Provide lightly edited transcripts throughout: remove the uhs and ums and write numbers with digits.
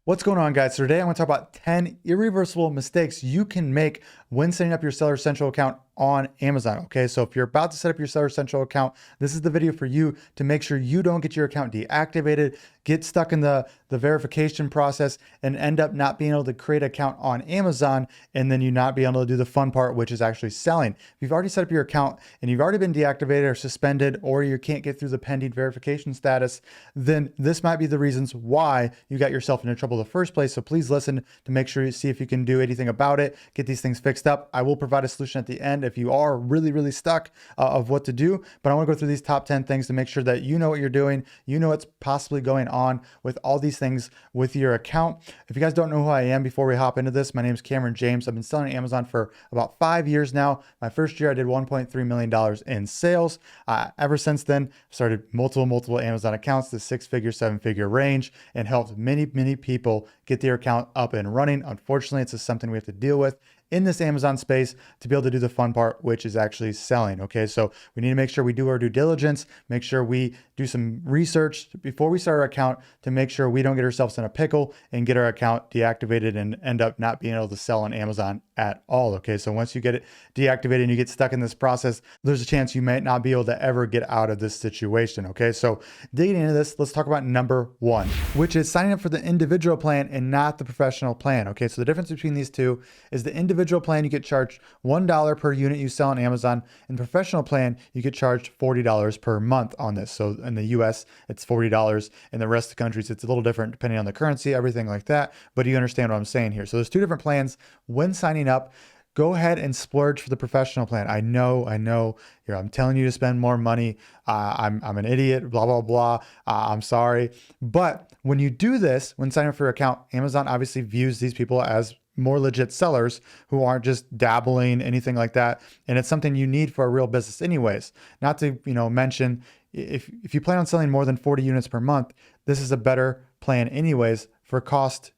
What's going on, guys? So today I want to talk about 10 irreversible mistakes you can make when setting up your Seller Central account on Amazon. Okay, so if you're about to set up your Seller Central account, this is the video for you to make sure you don't get your account deactivated, get stuck in the verification process, and end up not being able to create an account on Amazon, and then you not be able to do the fun part, which is actually selling. If you've already set up your account and you've already been deactivated or suspended, or you can't get through the pending verification status, then this might be the reasons why you got yourself into trouble in the first place. So please listen to make sure you see if you can do anything about it, get these things fixed up. I will provide a solution at the end if you are really stuck of what to do. But I want to go through these top 10 things to make sure that you know what you're doing, you know what's possibly going on with all these things with your account. If you guys don't know who I am, before we hop into this, my name is Cameron James. I've been selling on Amazon for about 5 years now. My first year I did $1.3 million in sales. Ever since then, I've started multiple Amazon accounts, the 6-figure, 7-figure range, and helped many people get their account up and running. Unfortunately, it's just something we have to deal with in this Amazon space to be able to do the fun part, which is actually selling. Okay, so we need to make sure we do our due diligence, make sure we do some research before we start our account to make sure we don't get ourselves in a pickle and get our account deactivated and end up not being able to sell on Amazon at all. Okay, so once you get it deactivated and you get stuck in this process, there's a chance you might not be able to ever get out of this situation. Okay, so digging into this, let's talk about number one, which is signing up for the individual plan and not the professional plan. Okay, so the difference between these two is the individual plan, you get charged $1 per unit you sell on Amazon. In professional plan, you get charged $40 per month on this. So in the US, it's $40. In the rest of the countries, it's a little different depending on the currency, everything like that. But you understand what I'm saying here. So there's two different plans. When signing up, go ahead and splurge for the professional plan. I know, I'm telling you to spend more money. I'm an idiot, blah, blah. I'm sorry. But when you do this, when signing up for your account, Amazon obviously views these people as more legit sellers who aren't just dabbling, anything like that. And it's something you need for a real business anyways. Not to, mention, if you plan on selling more than 40 units per month, this is a better plan anyways for cost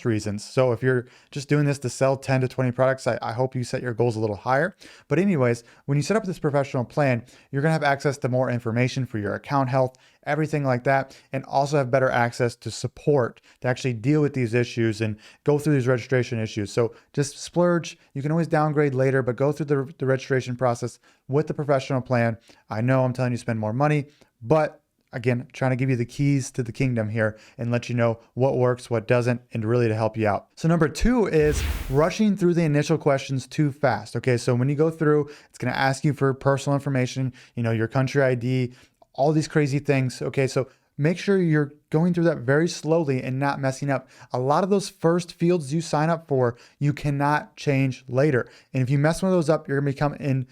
reasons. So if you're just doing this to sell 10 to 20 products, I hope you set your goals a little higher. But anyways, when you set up this professional plan, you're gonna have access to more information for your account health, everything like that, and also have better access to support to actually deal with these issues and go through these registration issues. So just splurge. You can always downgrade later, but go through the registration process with the professional plan. I know I'm telling you to spend more money, but again, trying to give you the keys to the kingdom here and let you know what works, what doesn't, and really to help you out. So number two is rushing through the initial questions too fast. Okay, so when you go through, it's going to ask you for personal information, your country ID, all these crazy things. Okay, so make sure you're going through that very slowly and not messing up. A lot of those first fields you sign up for, you cannot change later. And if you mess one of those up, you're gonna become in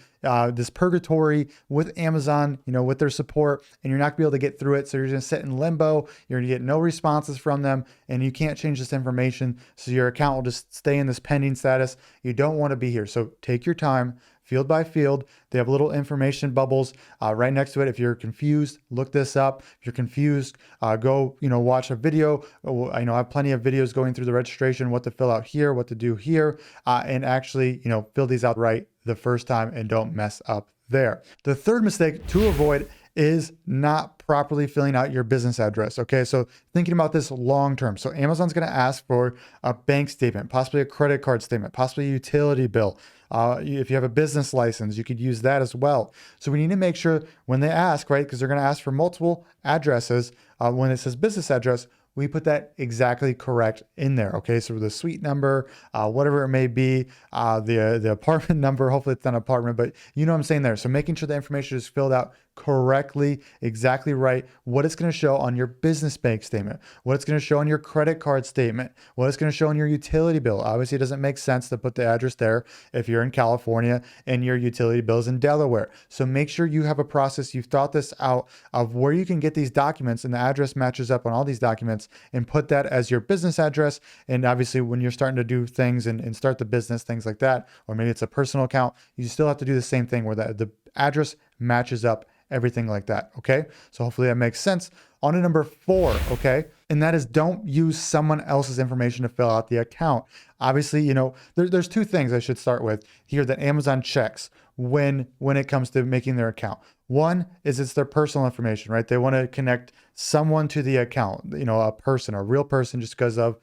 this purgatory with Amazon, with their support, and you're not gonna be able to get through it. So you're gonna sit in limbo, you're gonna get no responses from them, and you can't change this information. So your account will just stay in this pending status. You don't wanna be here. So take your time, field by field. They have little information bubbles right next to it. If you're confused, look this up. If you're confused, go, watch a video. I have plenty of videos going through the registration, what to fill out here, what to do here, and actually, fill these out right the first time and don't mess up there. The third mistake to avoid is not properly filling out your business address. Okay, so thinking about this long term. So Amazon's gonna ask for a bank statement, possibly a credit card statement, possibly a utility bill. If you have a business license, you could use that as well. So we need to make sure when they ask, right, because they're gonna ask for multiple addresses, when it says business address, we put that exactly correct in there. Okay, so the suite number, whatever it may be, the apartment number, hopefully it's not an apartment, but you know what I'm saying there. So making sure the information is filled out correctly, exactly right, what it's going to show on your business bank statement, what it's going to show on your credit card statement, what it's going to show on your utility bill. Obviously, it doesn't make sense to put the address there if you're in California and your utility bill is in Delaware. So make sure you have a process, you've thought this out of where you can get these documents and the address matches up on all these documents, and put that as your business address. And obviously, when you're starting to do things and start the business, things like that, or maybe it's a personal account, you still have to do the same thing where the address matches up, everything like that. Okay, so hopefully that makes sense. On to number 4, okay, and that is don't use someone else's information to fill out the account. Obviously, there's two things I should start with here that Amazon checks. when it comes to making their account. One is it's their personal information, right? They want to connect someone to the account, a person, a real person, just because of,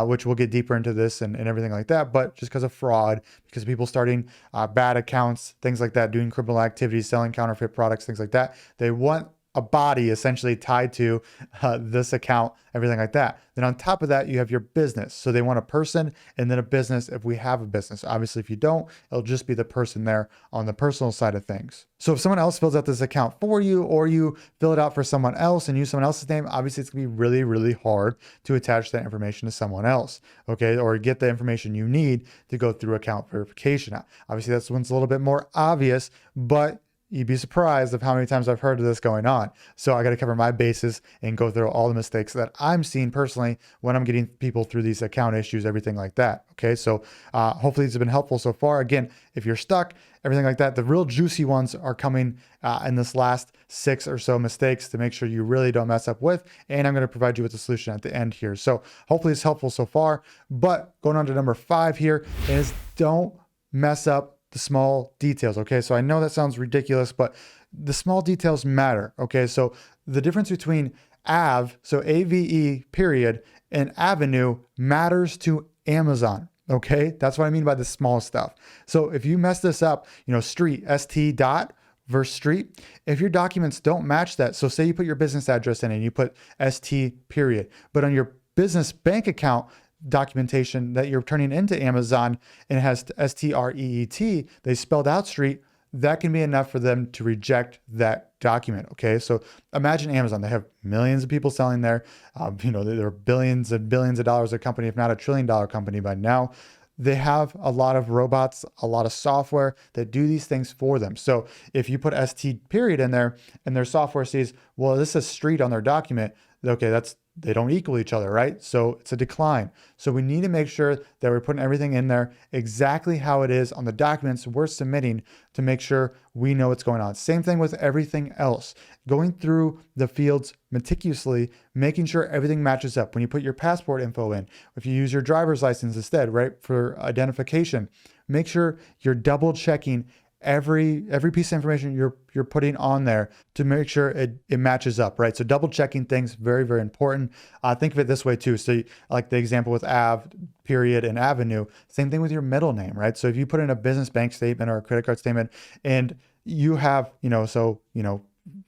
which we'll get deeper into this and everything like that, but just because of fraud, because of people starting bad accounts, things like that, doing criminal activities, selling counterfeit products, things like that. They want a body essentially tied to this account, everything like that. Then on top of that, you have your business. So they want a person and then a business if we have a business. Obviously, if you don't, it'll just be the person there on the personal side of things. So if someone else fills out this account for you, or you fill it out for someone else and use someone else's name, obviously it's gonna be really, really hard to attach that information to someone else, okay? Or get the information you need to go through account verification. Obviously, that's one's a little bit more obvious, but you'd be surprised of how many times I've heard of this going on. So I got to cover my bases and go through all the mistakes that I'm seeing personally when I'm getting people through these account issues, everything like that. Okay. So hopefully these have been helpful so far. Again, if you're stuck, everything like that, the real juicy ones are coming in this last 6 or so mistakes to make sure you really don't mess up with. And I'm going to provide you with a solution at the end here. So hopefully it's helpful so far, but going on to number 5 here is don't mess up the small details. Okay. So I know that sounds ridiculous, but the small details matter. Okay. So the difference between AVE, so AVE period, and Avenue matters to Amazon. Okay. That's what I mean by the small stuff. So if you mess this up, street, ST dot versus street, if your documents don't match that, so say you put your business address in and you put ST period, but on your business bank account, documentation that you're turning into Amazon and it has STREET, they spelled out street, that can be enough for them to reject that document. Okay. So imagine Amazon, they have millions of people selling there. They're billions and billions of dollars a company, if not $1 trillion company by now. They have a lot of robots, a lot of software that do these things for them. So if you put ST period in there and their software sees, well, this is street on their document, okay, they don't equal each other, right? So it's a decline. So we need to make sure that we're putting everything in there exactly how it is on the documents we're submitting to make sure we know what's going on. Same thing with everything else. Going through the fields meticulously, making sure everything matches up. When you put your passport info in, if you use your driver's license instead, right, for identification, make sure you're double checking every piece of information you're putting on there to make sure it matches up, right? So double checking things, very, very important. Think of it this way too. So like the example with Av, period, and Avenue, same thing with your middle name, right? So if you put in a business bank statement or a credit card statement and you have,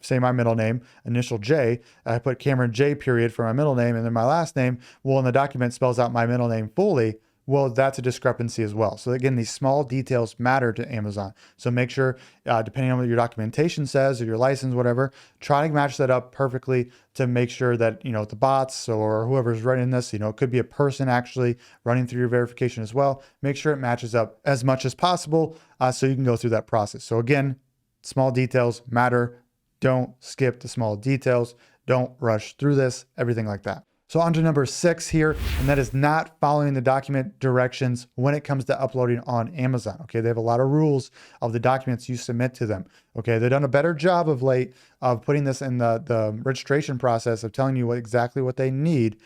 say my middle name, initial J, I put Cameron J period for my middle name and then my last name, well, in the document spells out my middle name fully. Well, that's a discrepancy as well. So again, these small details matter to Amazon. So make sure, depending on what your documentation says or your license, whatever, try to match that up perfectly to make sure that, the bots or whoever's running this, it could be a person actually running through your verification as well. Make sure it matches up as much as possible so you can go through that process. So again, small details matter. Don't skip the small details. Don't rush through this, everything like that. So on to number 6 here, and that is not following the document directions when it comes to uploading on Amazon. Okay, they have a lot of rules of the documents you submit to them. Okay, they've done a better job of late of putting this in the registration process of telling you exactly what they need,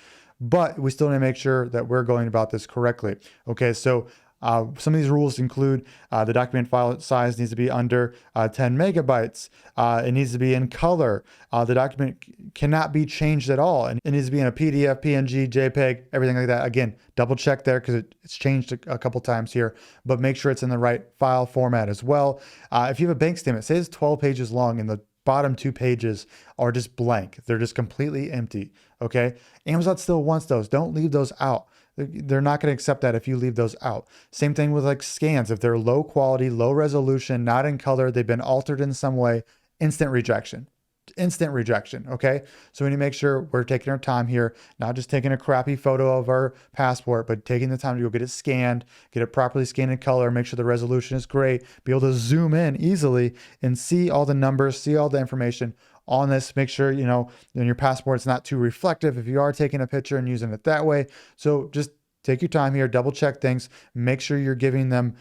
but we still need to make sure that we're going about this correctly. Okay, so some of these rules include the document file size needs to be under 10 megabytes. It needs to be in color. The document cannot be changed at all. And it needs to be in a PDF, PNG, JPEG, everything like that. Again, double check there because it's changed a couple times here, but make sure it's in the right file format as well. If you have a bank statement, say it's 12 pages long and the bottom 2 pages are just blank. They're just completely empty. Okay. Amazon still wants those. Don't leave those out. They're not going to accept that if you leave those out. Same thing with like scans. If they're low quality, low resolution, not in color, they've been altered in some way, instant rejection. Okay. So we need to make sure we're taking our time here, not just taking a crappy photo of our passport, but taking the time to go get it scanned, get it properly scanned in color, make sure the resolution is great, be able to zoom in easily and see all the numbers, see all the information on this. Make sure, in your passport, it's not too reflective if you are taking a picture and using it that way. So just take your time here, double check things, make sure you're giving them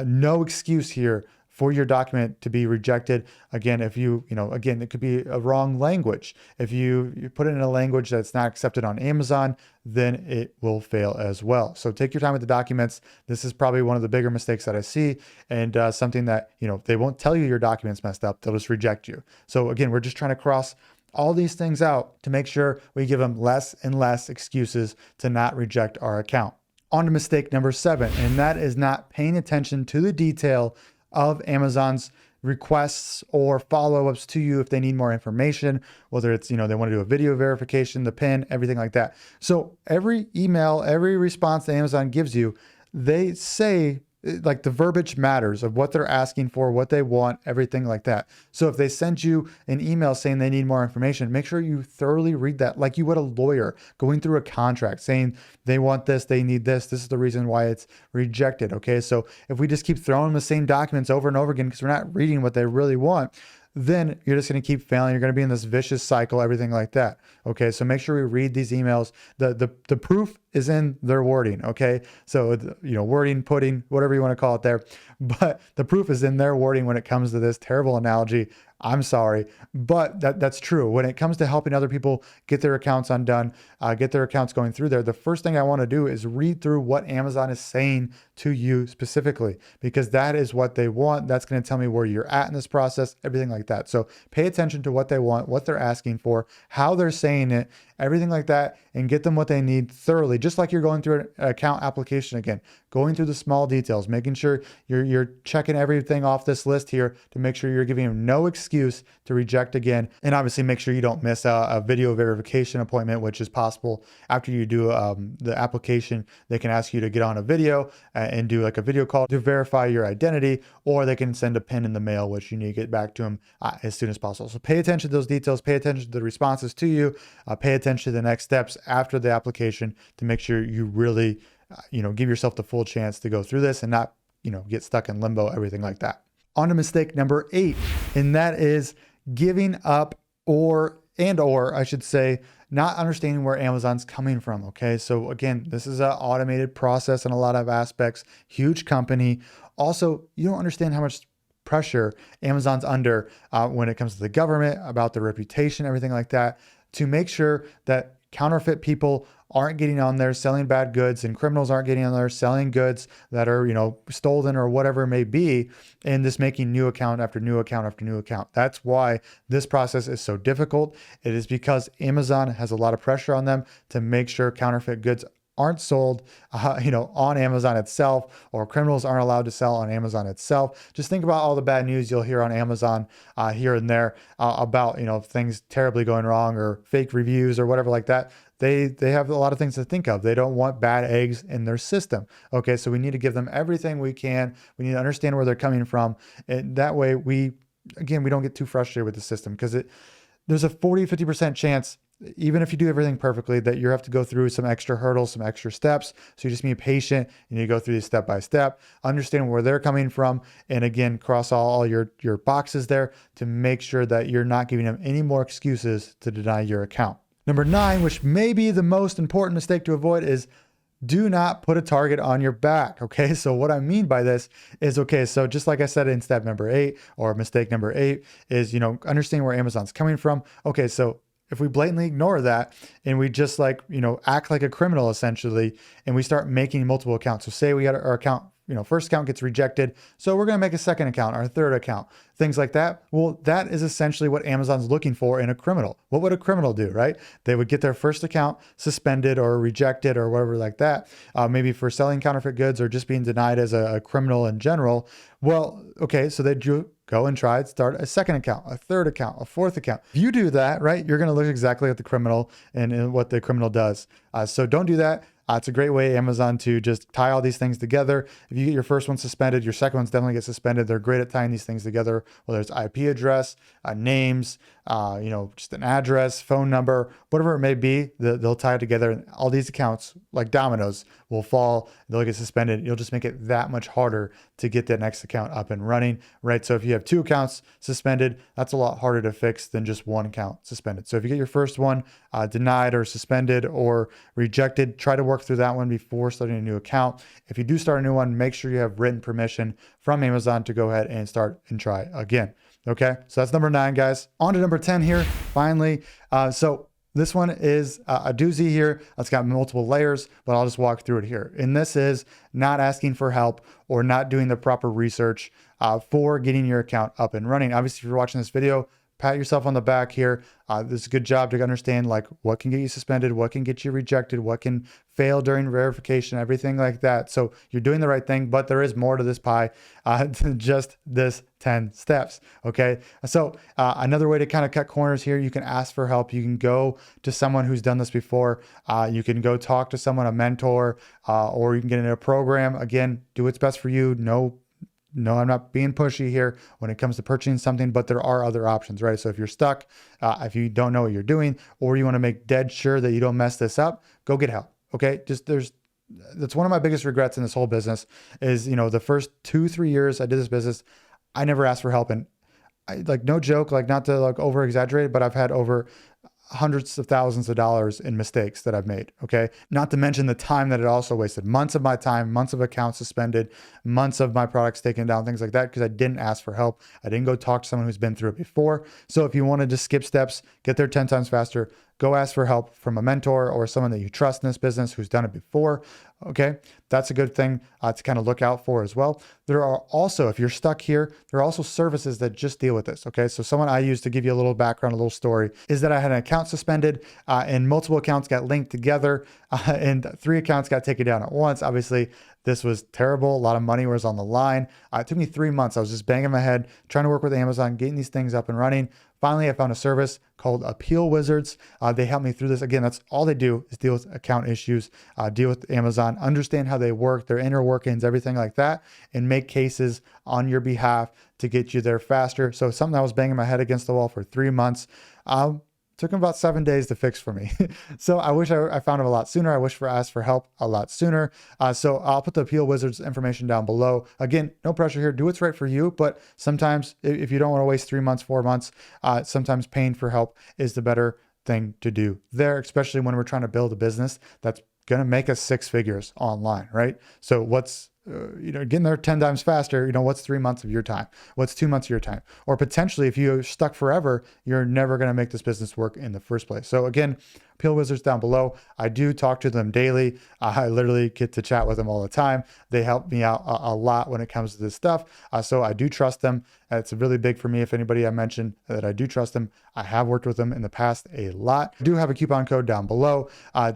no excuse here for your document to be rejected. Again, if again, it could be a wrong language. If you put it in a language that's not accepted on Amazon, then it will fail as well. So take your time with the documents. This is probably one of the bigger mistakes that I see, and something that, they won't tell you your documents messed up. They'll just reject you. So again, we're just trying to cross all these things out to make sure we give them less and less excuses to not reject our account. On to mistake number 7, and that is not paying attention to the detail of Amazon's requests or follow-ups to you if they need more information, whether it's, they want to do a video verification, the PIN, everything like that. So every email, every response that Amazon gives you, they say, like, the verbiage matters of what they're asking for, what they want, everything like that. So if they send you an email saying they need more information, make sure you thoroughly read that like you would a lawyer going through a contract saying they want this, they need this is the reason why it's rejected. Okay. So if we just keep throwing the same documents over and over again because we're not reading what they really want, then you're just going to keep failing. You're going to be in this vicious cycle, everything like that. Okay. So make sure we read these emails. The proof is in their wording. Okay. So, wording, pudding, whatever you want to call it there, but the proof is in their wording when it comes to this terrible analogy. I'm sorry, but that's true. When it comes to helping other people get their accounts undone, get their accounts going through there, the first thing I want to do is read through what Amazon is saying to you specifically, because that is what they want. That's going to tell me where you're at in this process, everything like that. So pay attention to what they want, what they're asking for, how they're saying it, everything like that, and get them what they need thoroughly, just like you're going through an account application again, going through the small details, making sure you're checking everything off this list here to make sure you're giving them no excuse to reject again. And obviously make sure you don't miss a video verification appointment, which is possible after you do the application. They can ask you to get on a video and do like a video call to verify your identity, or they can send a PIN in the mail, which you need to get back to them as soon as possible. So pay attention to those details, pay attention to the responses to you, pay attention to the next steps after the application to make sure you really, give yourself the full chance to go through this and not, get stuck in limbo, everything like that. On to mistake number 8, and that is giving up or I should say, not understanding where Amazon's coming from. Okay. So again, this is an automated process in a lot of aspects, huge company. Also, you don't understand how much pressure Amazon's under when it comes to the government, about their reputation, everything like that, to make sure that counterfeit people aren't getting on there selling bad goods and criminals aren't getting on there selling goods that are, stolen or whatever it may be, and just making new account after new account after new account. That's why this process is so difficult. It is because Amazon has a lot of pressure on them to make sure counterfeit goods aren't sold, on Amazon itself, or criminals aren't allowed to sell on Amazon itself. Just think about all the bad news you'll hear on Amazon here and there about, things terribly going wrong or fake reviews or whatever like that. They have a lot of things to think of. They don't want bad eggs in their system. Okay. So we need to give them everything we can. We need to understand where they're coming from. And that way we don't get too frustrated with the system, because there's a 40-50% chance, even if you do everything perfectly, that you have to go through some extra hurdles, some extra steps. So you just be patient. You need to go through these step by step, understand where they're coming from, and again, cross all your boxes there to make sure that you're not giving them any more excuses to deny your account. Number 9, which may be the most important mistake to avoid, is do not put a target on your back. Okay. So what I mean by this is, so just like I said in step number 8, or mistake number 8, is, understanding where Amazon's coming from. Okay. So if we blatantly ignore that and we just act like a criminal essentially, and we start making multiple accounts. So say we got our account, first account gets rejected, so we're going to make a second account, our third account, things like that. Well, that is essentially what Amazon's looking for in a criminal. What would a criminal do, right? They would get their first account suspended or rejected or whatever like that, maybe for selling counterfeit goods or just being denied as a criminal in general. Well, okay, so they go and try to start a second account, a third account, a fourth account. If you do that, right, you're going to look exactly like the criminal and what the criminal does. So don't do that. It's a great way, Amazon, to just tie all these things together. If you get your first one suspended, your second one's definitely get suspended. They're great at tying these things together, whether it's IP address, names, just an address, phone number, whatever it may be, they'll tie it together. And all these accounts, like dominoes, will fall, they'll get suspended. You'll just make it that much harder to get that next account up and running, right? So if you have 2 accounts suspended, that's a lot harder to fix than just 1 account suspended. So if you get your first one denied or suspended or rejected, try to work through that one before starting a new account. If you do start a new one, make sure you have written permission from Amazon to go ahead and start and try again. Okay, so that's number 9, guys. On to number 10 here, finally. So this one is a doozy here. It's got multiple layers, but I'll just walk through it here. And this is not asking for help or not doing the proper research for getting your account up and running. Obviously, if you're watching this video, pat yourself on the back here. This is a good job to understand like what can get you suspended, what can get you rejected, what can fail during verification, everything like that. So you're doing the right thing, but there is more to this pie than just this 10 steps. Okay. So another way to kind of cut corners here, you can ask for help. You can go to someone who's done this before. You can go talk to someone, a mentor, or you can get into a program. Again, do what's best for you. No, I'm not being pushy here when it comes to purchasing something, but there are other options, right? So if you're stuck, if you don't know what you're doing, or you want to make dead sure that you don't mess this up, go get help. Okay. That's one of my biggest regrets in this whole business is, the first 2-3 years I did this business, I never asked for help. And no joke, not to over exaggerate, but I've had over hundreds of thousands of dollars in mistakes that I've made. Okay. Not to mention the time that it also wasted, months of my time, months of accounts suspended, months of my products taken down, things like that, because I didn't ask for help. I didn't go talk to someone who's been through it before. So if you wanted to skip steps, get there 10 times faster, go ask for help from a mentor or someone that you trust in this business who's done it before. Okay. That's a good thing to kind of look out for as well. There are also, if you're stuck here, there are also services that just deal with this. Okay. So someone I used, to give you a little background, a little story, is that I had an account suspended and multiple accounts got linked together and 3 accounts got taken down at once. Obviously, this was terrible. A lot of money was on the line. It took me 3 months. I was just banging my head, trying to work with Amazon, getting these things up and running. Finally, I found a service called Appeal Wizards. They helped me through this. Again, that's all they do is deal with account issues, deal with Amazon, understand how they work, their inner workings, everything like that, and make cases on your behalf to get you there faster. So something I was banging my head against the wall for 3 months. Took them about 7 days to fix for me. So I wish I found it a lot sooner. I wish I asked for help a lot sooner. So I'll put the Appeal Wizards information down below. Again, no pressure here. Do what's right for you. But sometimes if you don't want to waste 3 months, 4 months, sometimes paying for help is the better thing to do there, especially when we're trying to build a business that's going to make us 6 figures online, right? So what's getting there 10 times faster, what's 3 months of your time? What's 2 months of your time? Or potentially if you're stuck forever, you're never going to make this business work in the first place. So again, Appeal Wizards down below. I do talk to them daily. I literally get to chat with them all the time. They help me out a lot when it comes to this stuff. So I do trust them. It's really big for me. If anybody I mentioned that I do trust them, I have worked with them in the past a lot. I do have a coupon code down below.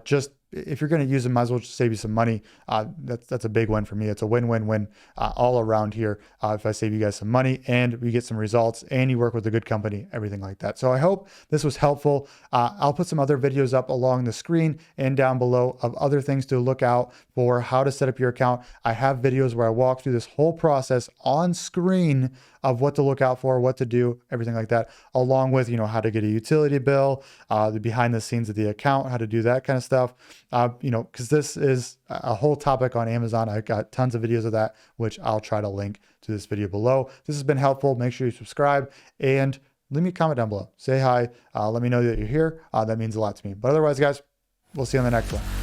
Just if you're going to use them, might as well just save you some money. That's a big win for me. It's a win-win-win all around here. If I save you guys some money and we get some results and you work with a good company, everything like that. So I hope this was helpful. I'll put some other videos up along the screen and down below of other things to look out for, how to set up your account. I have videos where I walk through this whole process on screen of what to look out for, what to do, everything like that, along with, how to get a utility bill, the behind the scenes of the account, how to do that kind of stuff. Because this is a whole topic on Amazon. I've got tons of videos of that, which I'll try to link to this video below. This has been helpful. Make sure you subscribe and leave me a comment down below. Say hi. Let me know that you're here. That means a lot to me. But otherwise, guys, we'll see you on the next one.